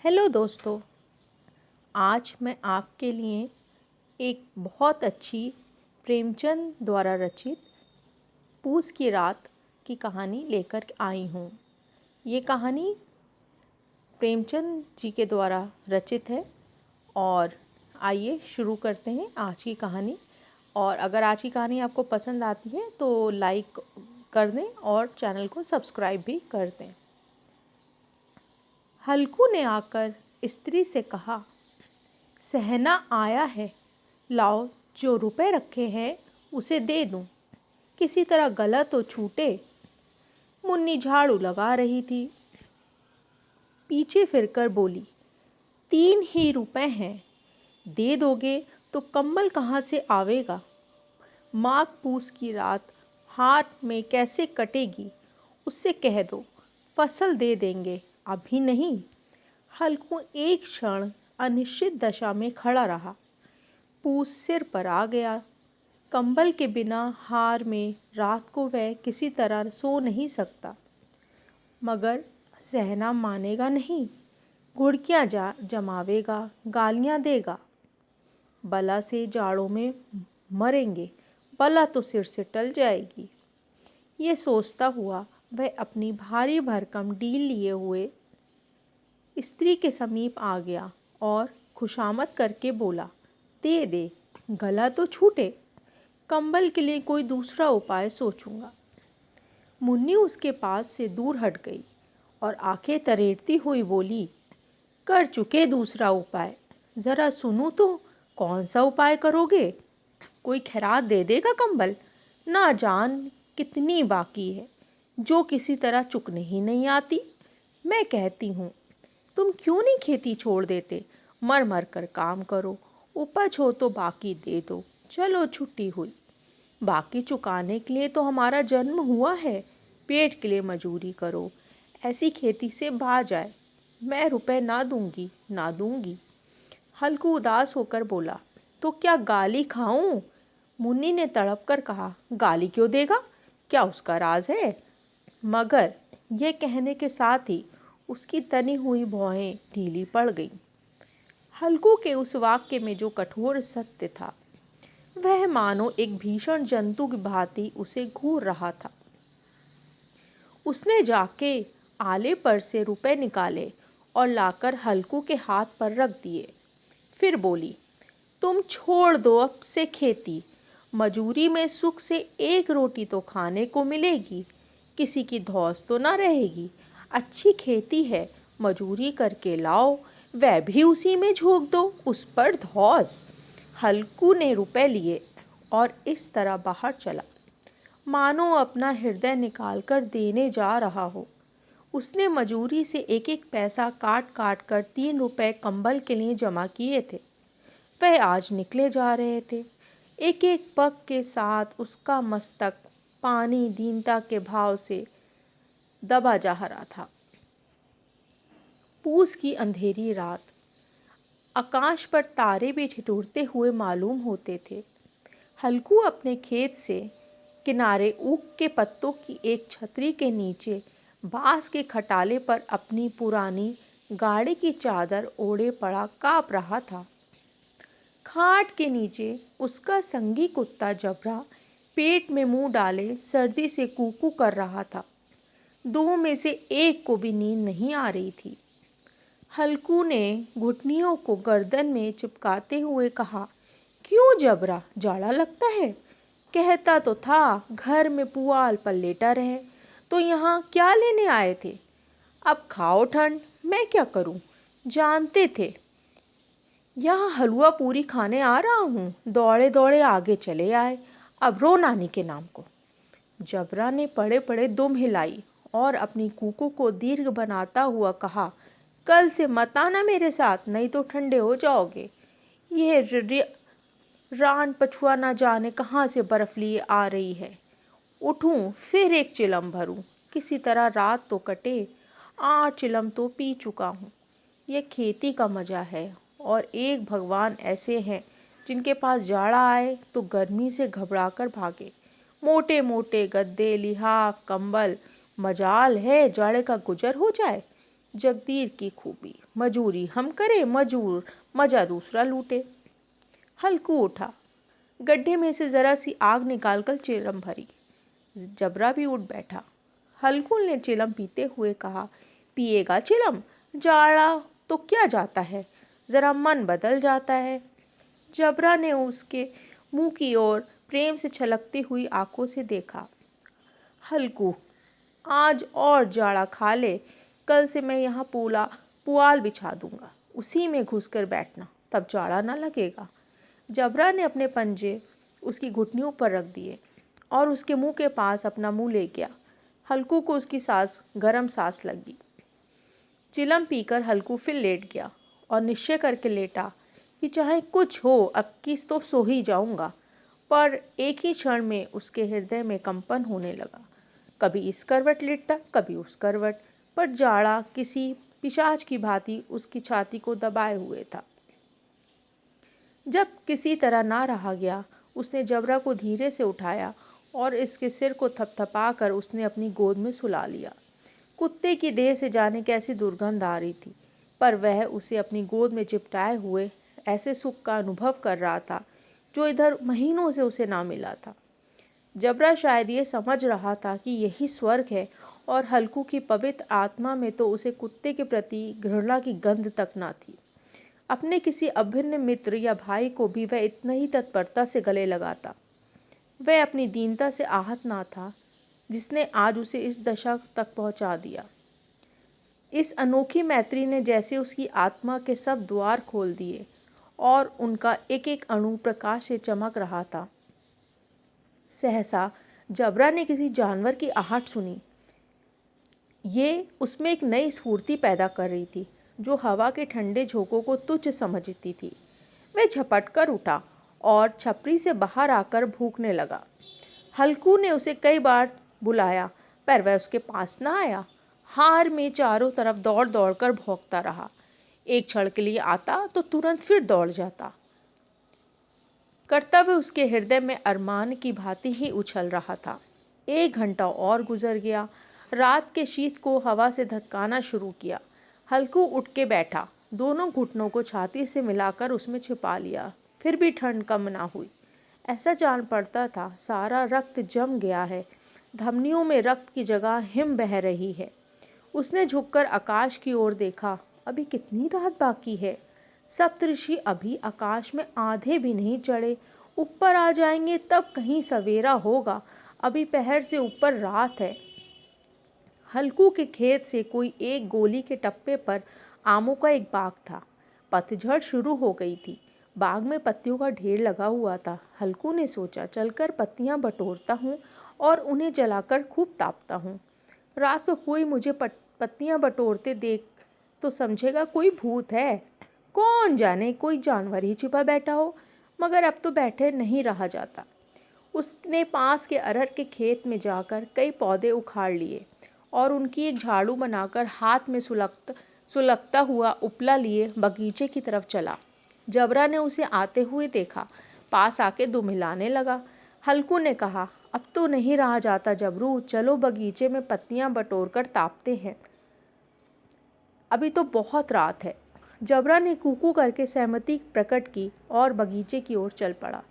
Hello दोस्तों। आज मैं आपके लिए एक बहुत अच्छी प्रेमचंद द्वारा रचित पूस की रात की कहानी लेकर आई हूँ। ये कहानी प्रेमचंद जी के द्वारा रचित है और आइए शुरू करते हैं आज की कहानी। और अगर आज की कहानी आपको पसंद आती है तो लाइक कर दें और चैनल को सब्सक्राइब भी कर दें। हल्कू ने आकर स्त्री से कहा, सहना आया है, लाओ जो रुपए रखे हैं उसे दे दूं, किसी तरह गला तो छूटे। मुन्नी झाड़ू लगा रही थी, पीछे फिरकर बोली, 3 ही रुपए हैं, दे दोगे तो कम्बल कहाँ से आवेगा। माघ पूस की रात हाथ में कैसे कटेगी, उससे कह दो, फसल दे देंगे, अभी नहीं। हल्कू एक क्षण अनिश्चित दशा में खड़ा रहा। पूस सिर पर आ गया। कंबल के बिना हार में रात को वह किसी तरह सो नहीं सकता। मगर सहना मानेगा नहीं, घुड़कियाँ जमावेगा, गालियाँ देगा। बला से जाड़ों में मरेंगे, बला तो सिर से टल जाएगी। ये सोचता हुआ वह अपनी भारी भरकम डील लिए हुए स्त्री के समीप आ गया और खुशामद करके बोला, दे दे, गला तो छूटे, कंबल के लिए कोई दूसरा उपाय सोचूंगा। मुन्नी उसके पास से दूर हट गई और आंखें तरेड़ती हुई बोली, कर चुके दूसरा उपाय, ज़रा सुनूं तो कौन सा उपाय करोगे। कोई खैरात दे देगा कंबल, ना जान कितनी बाकी है, जो किसी तरह चुकने ही नहीं आती। मैं कहती हूँ, तुम क्यों नहीं खेती छोड़ देते, मर मर कर काम करो, उपज हो तो बाकी दे दो, चलो छुट्टी हुई। बाकी चुकाने के लिए तो हमारा जन्म हुआ है, पेट के लिए मजूरी करो, ऐसी खेती से भा जाए। मैं रुपए ना दूंगी, ना दूंगी। हल्कू उदास होकर बोला, तो क्या गाली खाऊं। मुन्नी ने तड़प कर कहा, गाली क्यों देगा, क्या उसका राज है। मगर यह कहने के साथ ही उसकी तनी हुई भौहें ढीली पड़ गईं। हल्कू के उस वाक्य में जो कठोर सत्य था, वह मानो एक भीषण जंतु की भांति उसे घूर रहा था। उसने जाके आले पर से रुपए निकाले और लाकर हल्कू के हाथ पर रख दिए। फिर बोली, तुम छोड़ दो अब से खेती, मजूरी में सुख से एक रोटी तो खाने को मिलेगी, किसी की धौंस तो ना रहेगी। अच्छी खेती है, मजूरी करके लाओ, वह भी उसी में झोंक दो, उस पर धौंस। हल्कू ने रुपए लिए और इस तरह बाहर चला, मानो अपना हृदय निकाल कर देने जा रहा हो। उसने मजूरी से एक एक पैसा काट काट कर 3 रुपए कंबल के लिए जमा किए थे। वह आज निकले जा रहे थे। एक एक पग के साथ उसका मस्तक पानी दीनता के भाव से दबा जा रहा था। पूस की अंधेरी रात, आकाश पर तारे भी ठिठुरते हुए मालूम होते थे। हल्कू अपने खेत से किनारे ऊख के पत्तों की एक छतरी के नीचे बांस के खटाले पर अपनी पुरानी गाड़ी की चादर ओढ़े पड़ा काँप रहा था। खाट के नीचे उसका संगी कुत्ता जबरा पेट में मुंह डाले सर्दी से कूकू कर रहा था। 2 में से एक को भी नींद नहीं आ रही थी। हल्कू ने घुटनियों को गर्दन में चिपकाते हुए कहा, क्यों जबरा, जाड़ा लगता है। कहता तो था घर में पुआल पर लेटा रहे, तो यहाँ क्या लेने आए थे। अब खाओ ठंड, मैं क्या करूँ, जानते थे यहाँ हलवा पूरी खाने आ रहा हूँ, दौड़े दौड़े आगे चले आए, अब रो नानी के नाम को। जबरा ने पड़े पड़े दुम हिलाई और अपनी कूको को दीर्घ बनाता हुआ कहा, कल से मत आना मेरे साथ, नहीं तो ठंडे हो जाओगे। यह रान पछुआ ना जाने कहाँ से बर्फ लिए आ रही है। उठूं फिर एक चिलम भरूं, किसी तरह रात तो कटे, 8 चिलम तो पी चुका हूँ। यह खेती का मज़ा है, और एक भगवान ऐसे हैं जिनके पास जाड़ा आए तो गर्मी से घबराकर भागे। मोटे मोटे गद्दे, लिहाफ, कंबल, मजाल है जाड़े का गुजर हो जाए। जगदीर की खूबी, मजूरी हम करें मजूर, मजा दूसरा लूटे। हल्कू उठा, गड्ढे में से जरा सी आग निकालकर चिलम भरी। जबरा भी उठ बैठा। हल्कू ने चिलम पीते हुए कहा, पिएगा चिलम? जाड़ा तो क्या जाता है, जरा मन बदल जाता है। जबरा ने उसके मुंह की ओर प्रेम से छलकती हुई आंखों से देखा। हल्कू, आज और जाड़ा खा ले, कल से मैं यहाँ पुआल बिछा दूंगा, उसी में घुसकर बैठना, तब जाड़ा ना लगेगा। जबरा ने अपने पंजे उसकी घुटनियों पर रख दिए और उसके मुंह के पास अपना मुंह ले गया। हल्कू को उसकी गरम सांस लगी। चिलम पीकर हल्कू फिर लेट गया और निश्चय करके लेटा कि चाहे कुछ हो, अब की तो सो ही जाऊंगा। पर एक ही क्षण में उसके हृदय में कंपन होने लगा। कभी इस करवट लेटता, कभी उस करवट, पर जाड़ा किसी पिशाच की भांति उसकी छाती को दबाए हुए था। जब किसी तरह ना रहा गया, उसने जबरा को धीरे से उठाया और इसके सिर को थपथपा कर उसने अपनी गोद में सुला लिया। कुत्ते की देह से जाने कैसी दुर्गंध आ रही थी, पर वह उसे अपनी गोद में चिपटाए हुए ऐसे सुख का अनुभव कर रहा था जो इधर महीनों से उसे ना मिला था। जबरा शायद ये समझ रहा था कि यही स्वर्ग है, और हल्कू की पवित्र आत्मा में तो उसे कुत्ते के प्रति घृणा की गंध तक ना थी। अपने किसी अभिन्न मित्र या भाई को भी वह इतना ही तत्परता से गले लगाता। वह अपनी दीनता से आहत ना था जिसने आज उसे इस दशा तक पहुंचा दिया। इस अनोखी मैत्री ने जैसे उसकी आत्मा के सब द्वार खोल दिए और उनका एक एक अणु प्रकाश से चमक रहा था। सहसा जबरा ने किसी जानवर की आहट सुनी। ये उसमें एक नई स्फूर्ति पैदा कर रही थी जो हवा के ठंडे झोंकों को तुच्छ समझती थी। वह झपट कर उठा और छपरी से बाहर आकर भूखने लगा। हल्कू ने उसे कई बार बुलाया, पर वह उसके पास न आया। हार में चारों तरफ दौड़ दौड़ कर भौंकता रहा। एक क्षण के लिए आता तो तुरंत फिर दौड़ जाता। कर्तव्य उसके हृदय में अरमान की भांति ही उछल रहा था। 1 घंटा और गुजर गया। रात के शीत को हवा से धतकाना शुरू किया। हल्कू उठ के बैठा, दोनों घुटनों को छाती से मिलाकर उसमें छिपा लिया। फिर भी ठंड कम ना हुई। ऐसा जान पड़ता था सारा रक्त जम गया है, धमनियों में रक्त की जगह हिम बह रही है। उसने झुककर आकाश की ओर देखा। अभी कितनी रात बाकी है? सप्तऋषि अभी आकाश में आधे भी नहीं चढ़े, ऊपर आ जाएंगे तब कहीं सवेरा होगा। अभी पहर से ऊपर रात है। हल्कू के खेत से कोई 1 गोली के टप्पे पर आमों का एक बाग था। पतझड़ शुरू हो गई थी। बाग में पत्तियों का ढेर लगा हुआ था। हल्कू ने सोचा, चलकर पत्तियां बटोरता हूँ और उन्हें जलाकर खूब तापता हूँ। रात को कोई मुझे पत्तियां बटोरते देख तो समझेगा कोई भूत है। कौन जाने कोई जानवर ही छिपा बैठा हो। मगर अब तो बैठे नहीं रहा जाता। उसने पास के अरहर के खेत में जाकर कई पौधे उखाड़ लिए और उनकी एक झाड़ू बनाकर हाथ में सुलगता हुआ उपला लिए बगीचे की तरफ चला। जबरा ने उसे आते हुए देखा, पास आके दुमिलाने लगा। हल्कू ने कहा, अब तो नहीं रहा जाता जबरू, चलो बगीचे में पत्तियां बटोरकर तापते हैं, अभी तो बहुत रात है। जबरा ने कूकू करके सहमति प्रकट की और बगीचे की ओर चल पड़ा।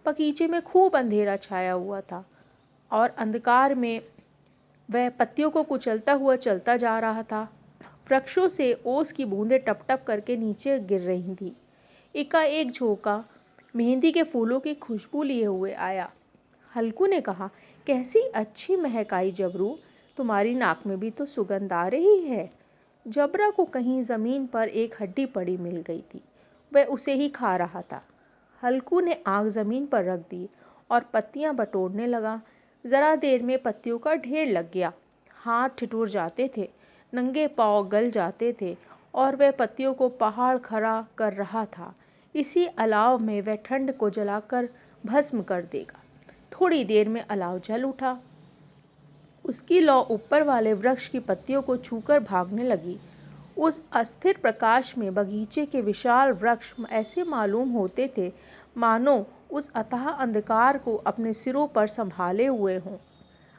बगीचे में खूब अंधेरा छाया हुआ था और अंधकार में वह पत्तियों को कुचलता हुआ चलता जा रहा था। वृक्षों से ओस की बूंदें टप टप करके नीचे गिर रही थी। एकाएक झोंका मेहंदी के फूलों की खुशबू लिए हुए आया। हल्कू ने कहा, कैसी अच्छी महक आई जबरू, तुम्हारी नाक में भी तो सुगंध आ रही है। जबरा को कहीं ज़मीन पर एक हड्डी पड़ी मिल गई थी। वह उसे ही खा रहा था। हल्कू ने आग ज़मीन पर रख दी और पत्तियां बटोरने लगा। ज़रा देर में पत्तियों का ढेर लग गया। हाथ ठिठुर जाते थे, नंगे पांव गल जाते थे और वह पत्तियों को पहाड़ खड़ा कर रहा था। इसी अलाव में वह ठंड को जलाकर भस्म कर देगा। थोड़ी देर में अलाव जल उठा। उसकी लौ ऊपर वाले वृक्ष की पत्तियों को छूकर भागने लगी। उस अस्थिर प्रकाश में बगीचे के विशाल वृक्ष ऐसे मालूम होते थे मानो उस अथाह अंधकार को अपने सिरों पर संभाले हुए हों।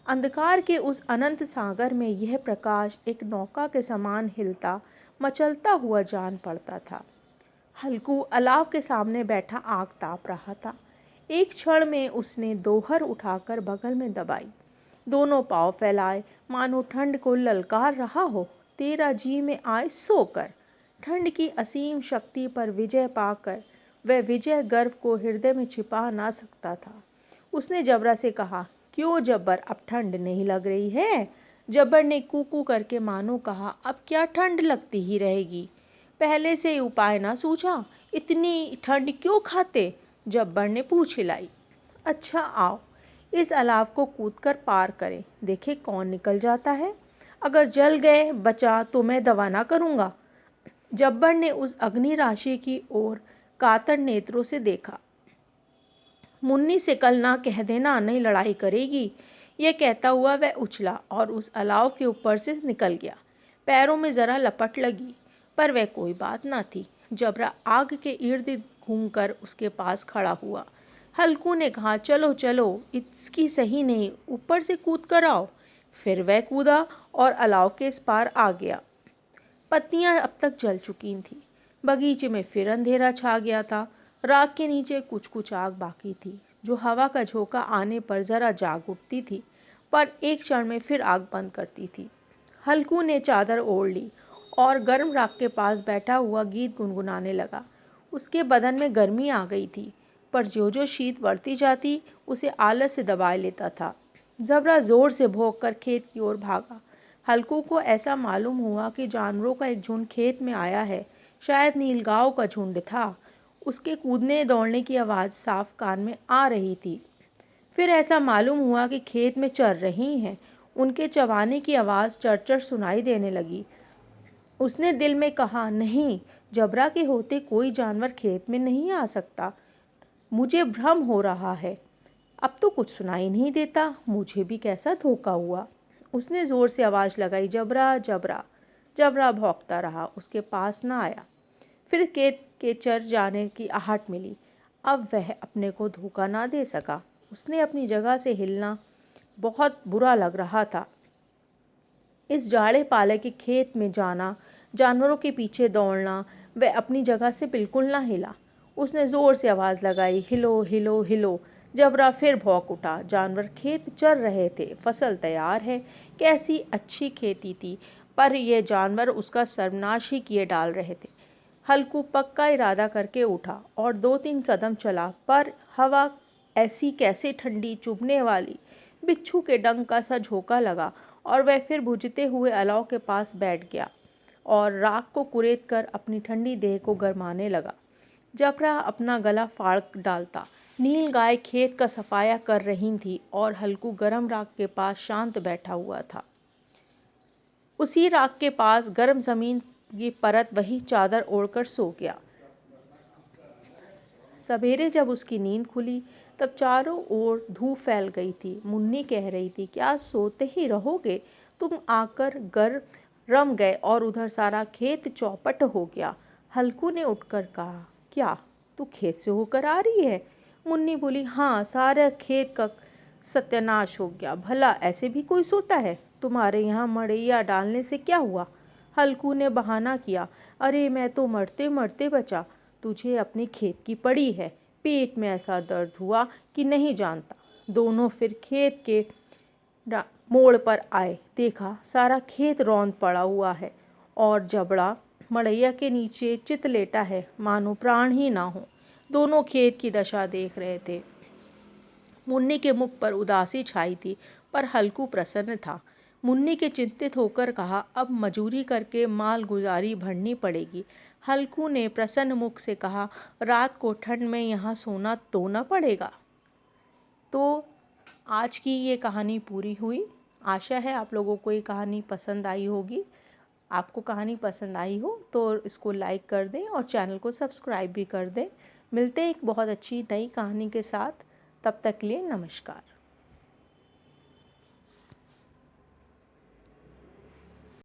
अंधकार के उस अनंत सागर में यह प्रकाश एक नौका के समान हिलता मचलता हुआ जान पड़ता था। हल्कू अलाव के सामने बैठा आग ताप रहा था। एक क्षण में उसने दोहर उठाकर बगल में दबाई, दोनों पांव फैलाए मानो ठंड को ललकार रहा हो। तेरा जी में आए सोकर। ठंड की असीम शक्ति पर विजय पाकर वह विजय गर्व को हृदय में छिपा ना सकता था। उसने जबरा से कहा, क्यों जब्बर, अब ठंड नहीं लग रही है? जब्बर ने कू करके मानो कहा, अब क्या ठंड लगती ही रहेगी, पहले से उपाय ना सूझा, इतनी ठंड क्यों खाते? जब्बर ने पूछ हिलाई। अच्छा आओ, इस अलाव को कूदकर पार करें, देखे कौन निकल जाता है। अगर जल गए बचा तो मैं दवा ना करूँगा। जब्बर ने उस अग्नि राशि की ओर कातर नेत्रों से देखा। मुन्नी से कल ना कह देना नहीं लड़ाई करेगी। यह कहता हुआ वह उछला और उस अलाव के ऊपर से निकल गया। पैरों में ज़रा लपट लगी, पर वह कोई बात ना थी। जबरा आग के इर्द गिर्द घूमकर उसके पास खड़ा हुआ। हल्कू ने कहा, चलो चलो, इसकी सही नहीं, ऊपर से कूद कर आओ। फिर वह कूदा और अलाव के इस पार आ गया। पत्तियां अब तक जल चुकी थीं। बगीचे में फिर अंधेरा छा गया था। राख के नीचे कुछ कुछ आग बाकी थी, जो हवा का झोंका आने पर ज़रा जाग उठती थी, पर एक क्षण में फिर आग बंद करती थी। हल्कू ने चादर ओढ़ ली और गर्म राख के पास बैठा हुआ गीत गुनगुनाने लगा। उसके बदन में गर्मी आ गई थी, पर जो जो शीत बढ़ती जाती उसे आलस से दबाए लेता था। जबरा जोर से भौंक कर खेत की ओर भागा। हल्कू को ऐसा मालूम हुआ कि जानवरों का एक झुंड खेत में आया है। शायद नीलगांव का झुंड था। उसके कूदने दौड़ने की आवाज़ साफ कान में आ रही थी। फिर ऐसा मालूम हुआ कि खेत में चर रही हैं। उनके चबाने की आवाज़ चरचर सुनाई देने लगी। उसने दिल में कहा, नहीं, जबरा के होते कोई जानवर खेत में नहीं आ सकता। मुझे भ्रम हो रहा है। अब तो कुछ सुनाई नहीं देता। मुझे भी कैसा धोखा हुआ। उसने ज़ोर से आवाज़ लगाई, जबरा जबरा। जबरा भौंकता रहा, उसके पास ना आया। फिर खेत के चर जाने की आहट मिली। अब वह अपने को धोखा ना दे सका। उसने अपनी जगह से हिलना बहुत बुरा लग रहा था। इस जाड़े पाले के खेत में जाना, जानवरों के पीछे दौड़ना, वह अपनी जगह से बिल्कुल ना हिला। उसने ज़ोर से आवाज़ लगाई, हिलो हिलो हिलो। जबरा फिर भौंक उठा। जानवर खेत चर रहे थे। फसल तैयार है। कैसी अच्छी खेती थी, पर ये जानवर उसका सर्वनाश ही किए डाल रहे थे। हल्कू पक्का इरादा करके उठा और 2-3 कदम चला, पर हवा ऐसी कैसे ठंडी, चुभने वाली। बिच्छू के डंक का सा झोंका लगा और वह फिर बुझते हुए अलाव के पास बैठ गया और राख को कुरेद कर अपनी ठंडी देह को गरमाने लगा। जबरा अपना गला फाड़ डालता। नील गाय खेत का सफाया कर रही थी और हल्कू गर्म राख के पास शांत बैठा हुआ था। उसी राख के पास गर्म जमीन की परत वही चादर ओढ़कर सो गया। सवेरे जब उसकी नींद खुली तब चारों ओर धूप फैल गई थी। मुन्नी कह रही थी, क्या सोते ही रहोगे? तुम आकर रम गए और उधर सारा खेत चौपट हो गया। हल्कू ने उठकर कहा, क्या तू खेत से होकर आ रही है? मुन्नी बोली, हाँ, सारा खेत का सत्यानाश हो गया। भला ऐसे भी कोई सोता है? तुम्हारे यहाँ मड़ैया डालने से क्या हुआ? हल्कू ने बहाना किया, अरे मैं तो मरते मरते बचा। तुझे अपने खेत की पड़ी है। पेट में ऐसा दर्द हुआ कि नहीं जानता। दोनों फिर खेत के मोड़ पर आए। देखा सारा खेत रौंद पड़ा हुआ है और जबड़ा मड़ैया के नीचे चित लेटा है, मानो प्राण ही ना हो। दोनों खेत की दशा देख रहे थे। मुन्नी के मुख पर उदासी छाई थी, पर हल्कू प्रसन्न था। मुन्नी के चिंतित होकर कहा, अब मजूरी करके माल गुजारी भरनी पड़ेगी। हल्कू ने प्रसन्न मुख से कहा, रात को ठंड में यहाँ सोना तो न पड़ेगा। तो आज की ये कहानी पूरी हुई। आशा है आप लोगों को ये कहानी पसंद आई होगी। आपको कहानी पसंद आई हो तो इसको लाइक कर दें और चैनल को सब्सक्राइब भी कर दें। मिलते हैं एक बहुत अच्छी नई कहानी के साथ। तब तक के लिए नमस्कार।